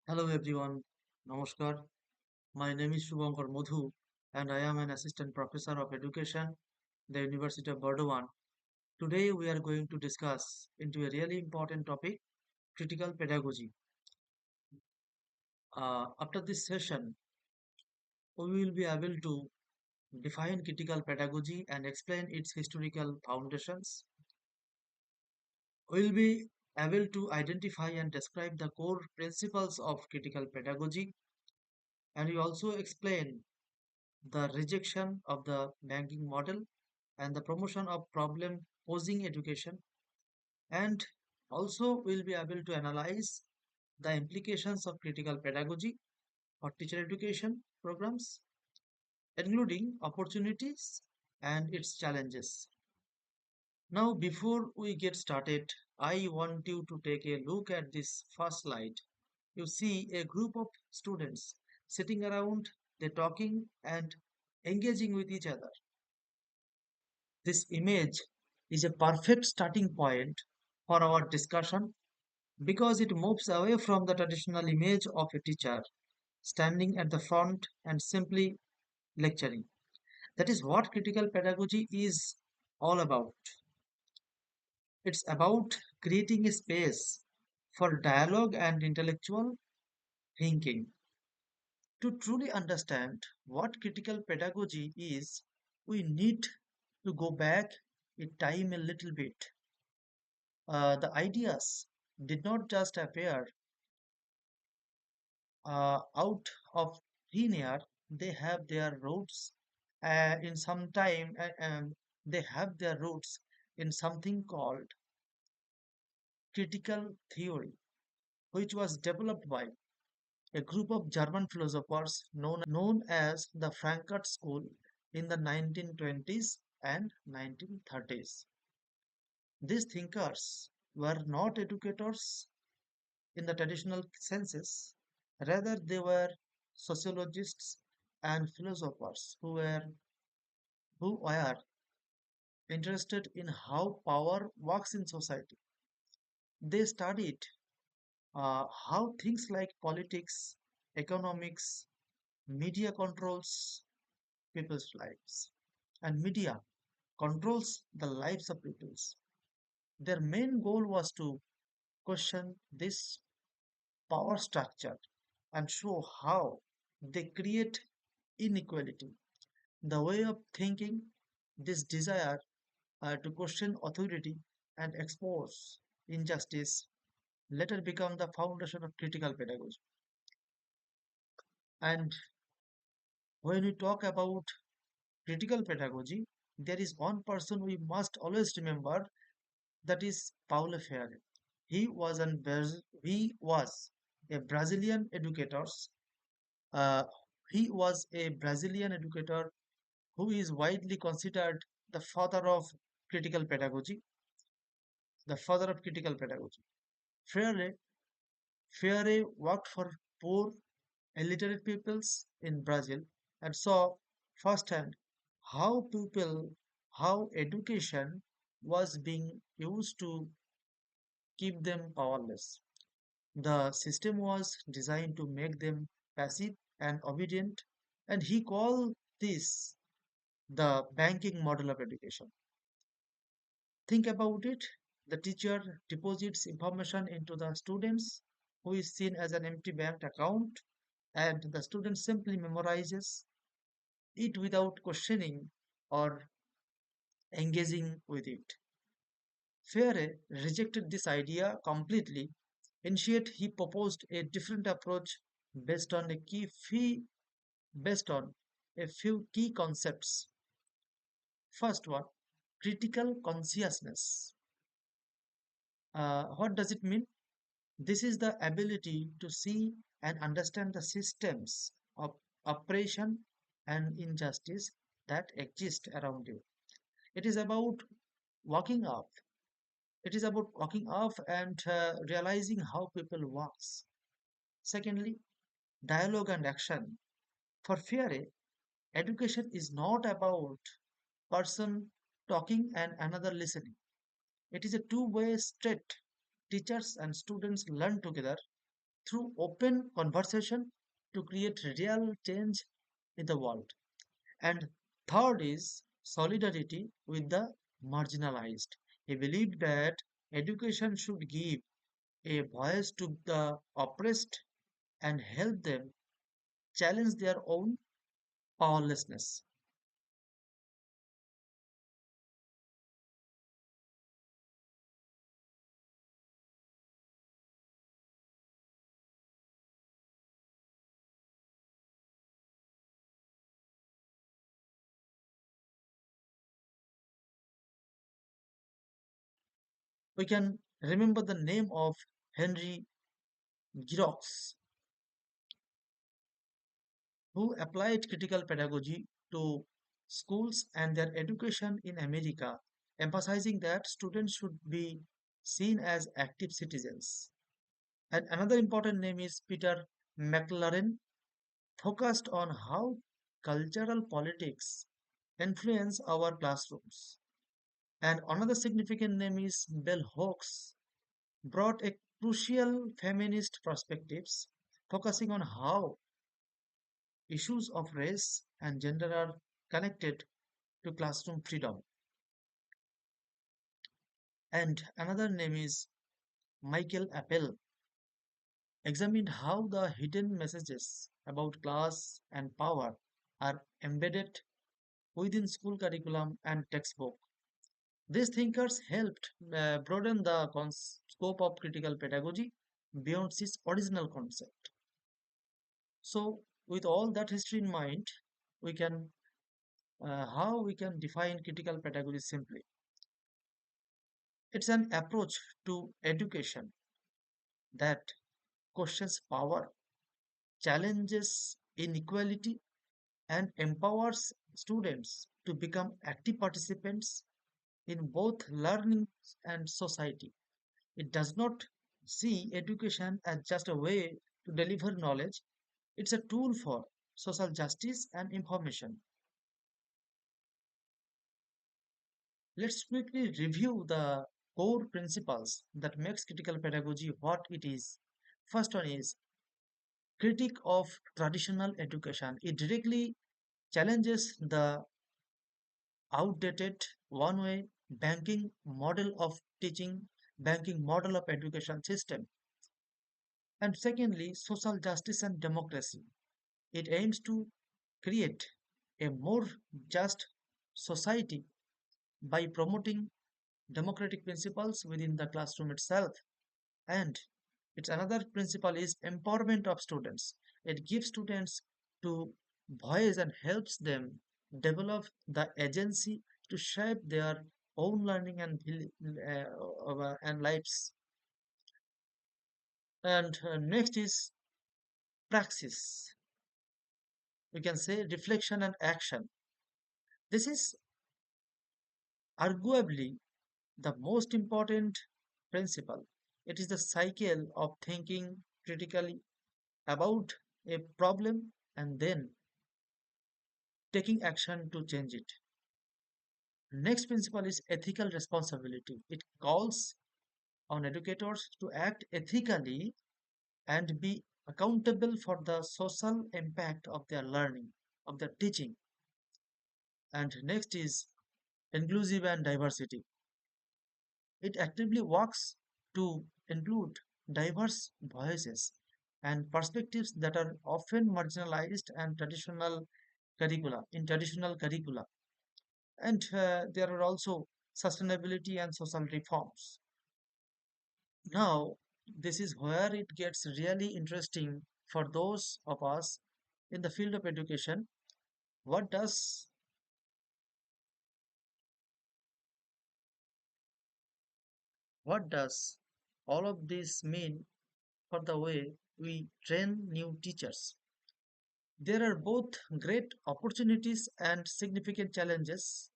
Hello everyone, Namaskar. My name is Shubhankar Madhu and I am an assistant professor of education, the University of Burdwan. Today we are going to discuss into a really important topic, critical pedagogy. After this session, we will be able to define critical pedagogy and explain its historical foundations. We will be able to identify and describe the core principles of critical pedagogy, and we also explain the rejection of the banking model and the promotion of problem posing education, and also we'll be able to analyze the implications of critical pedagogy for teacher education programs, including opportunities and its challenges. Now, before we get started, I want you to take a look at this first slide. You see a group of students sitting around, they talking and engaging with each other. This image is a perfect starting point for our discussion because it moves away from the traditional image of a teacher standing at the front and simply lecturing. That is what critical pedagogy is all about. It's about creating a space for dialogue and intellectual thinking. To truly understand what critical pedagogy is, we need to go back in time a little bit. The ideas did not just appear out of thin air. They have their roots in some time, and they have their roots in something called critical theory, which was developed by a group of German philosophers known as the Frankfurt School in the 1920s and 1930s. These thinkers were not educators in the traditional senses. Rather, they were sociologists and philosophers who were interested in how power works in society. They studied how things like politics, economics, media controls people's lives, and media controls the lives of peoples. Their main goal was to question this power structure and show how they create inequality. The way of thinking, this desire to question authority and expose injustice, later become the foundation of critical pedagogy. And when we talk about critical pedagogy, there is one person we must always remember, that is Paulo Freire. He was a Brazilian educator. Uh, he was a Brazilian educator who is widely considered the father of critical pedagogy, the father of critical pedagogy. Freire, Freire worked for poor, illiterate peoples in Brazil and saw firsthand how how education was being used to keep them powerless. The system was designed to make them passive and obedient, and he called this the banking model of education. Think about it. The teacher deposits information into the students, who is seen as an empty bank account, and the student simply memorizes it without questioning or engaging with it. Freire rejected this idea completely. Instead, he proposed a different approach based on a based on a few key concepts. First one, critical consciousness. What does it mean? This is the ability to see and understand the systems of oppression and injustice that exist around you. It is about walking up. It is about walking off and realizing how people works. Secondly, dialogue and action. For Freire, education is not about person talking and another listening. It is a two-way street. Teachers and students learn together. through open conversation to create real change in the world. And third is solidarity with the marginalized. He believed that education should give a voice to the oppressed and help them challenge their own powerlessness. We can remember the name of Henry Girox, who applied critical pedagogy to schools and their education in America, emphasizing that students should be seen as active citizens. And another important name is Peter McLaren, focused on how cultural politics influence our classrooms. And another significant name is Bell Hooks, brought a crucial feminist perspectives, focusing on how issues of race and gender are connected to classroom freedom. And another name is Michael Appel, examined how the hidden messages about class and power are embedded within school curriculum and textbook. These thinkers helped broaden the scope of critical pedagogy beyond its original concept. So, with all that history in mind, we can how we can define critical pedagogy simply. It's an approach to education that questions power, challenges inequality, and empowers students to become active participants in both learning and society. It does not see education as just a way to deliver knowledge, it's a tool for social justice and information. Let's quickly review the core principles that makes critical pedagogy what it is. First one is critique of traditional education. It directly challenges the outdated one-way banking model of teaching, banking model of education system. And secondly, social justice and democracy. It aims to create a more just society by promoting democratic principles within the classroom itself. And its another principle is empowerment of students. It gives students to voice and helps them develop the agency to shape their own learning and lives. And next is praxis. We can say reflection and action. This is arguably the most important principle. It is the cycle of thinking critically about a problem and then taking action to change it. Next principle is ethical responsibility. It calls on educators to act ethically and be accountable for the social impact of their learning, of their teaching. And next is inclusive and diversity. It actively works to include diverse voices and perspectives that are often marginalized and traditional curricula. And there are also sustainability and social reforms. Now, this is where it gets really interesting for those of us in the field of education. What does what does all of this mean for the way we train new teachers? There are both great opportunities and significant challenges.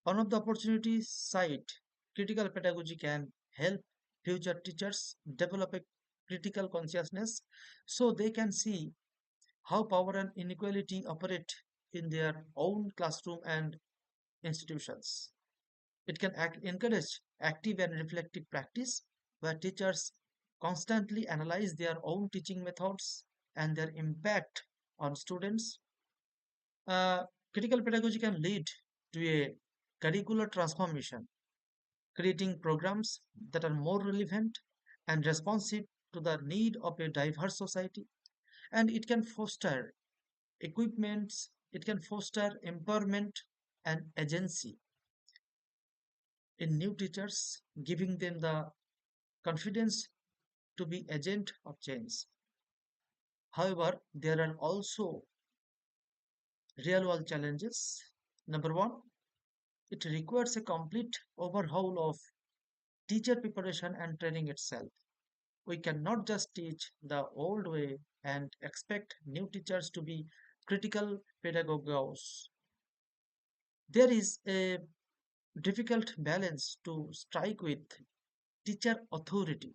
One of the opportunities side, critical pedagogy can help future teachers develop a critical consciousness so they can see how power and inequality operate in their own classroom and institutions. It can encourage active and reflective practice where teachers constantly analyze their own teaching methods and their impact on students. Uh, Critical pedagogy can lead to a curricular transformation, creating programs that are more relevant and responsive to the need of a diverse society. And it can foster equipments, it can foster empowerment and agency in new teachers, giving them the confidence to be agent of change. However, there are also real world challenges. Number one, it requires a complete overhaul of teacher preparation and training itself. We cannot just teach the old way and expect new teachers to be critical pedagogues. There is a difficult balance to strike with teacher authority.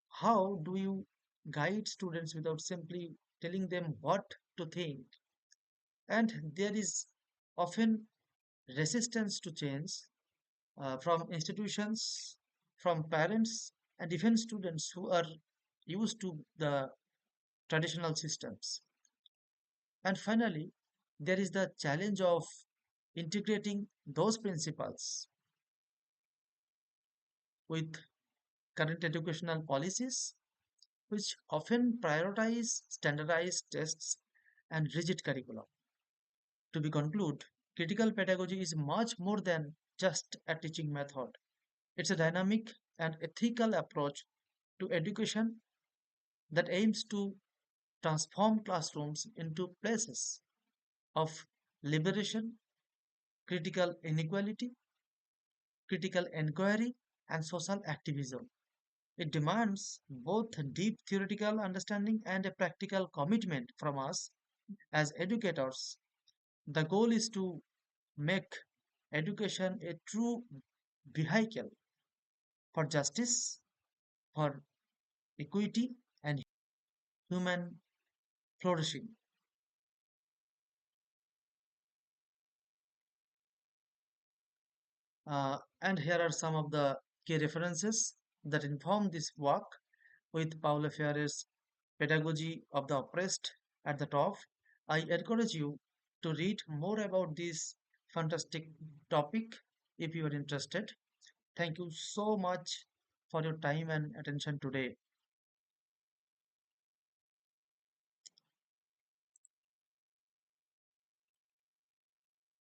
How do you guide students without simply telling them what to think? And there is often resistance to change from institutions, from parents, and even students who are used to the traditional systems. And finally, there is the challenge of integrating those principles with current educational policies, which often prioritize standardized tests and rigid curriculum. To be conclude, critical pedagogy is much more than just a teaching method. It's a dynamic and ethical approach to education that aims to transform classrooms into places of liberation, critical inequality, critical inquiry, and social activism. It demands both deep theoretical understanding and a practical commitment from us as educators. The goal is to make education a true vehicle for justice, for equity, and human flourishing. And here are some of the key references that inform this work with Paulo Freire's Pedagogy of the Oppressed at the top. I encourage you to read more about this fantastic topic if you are interested. Thank you so much for your time and attention today.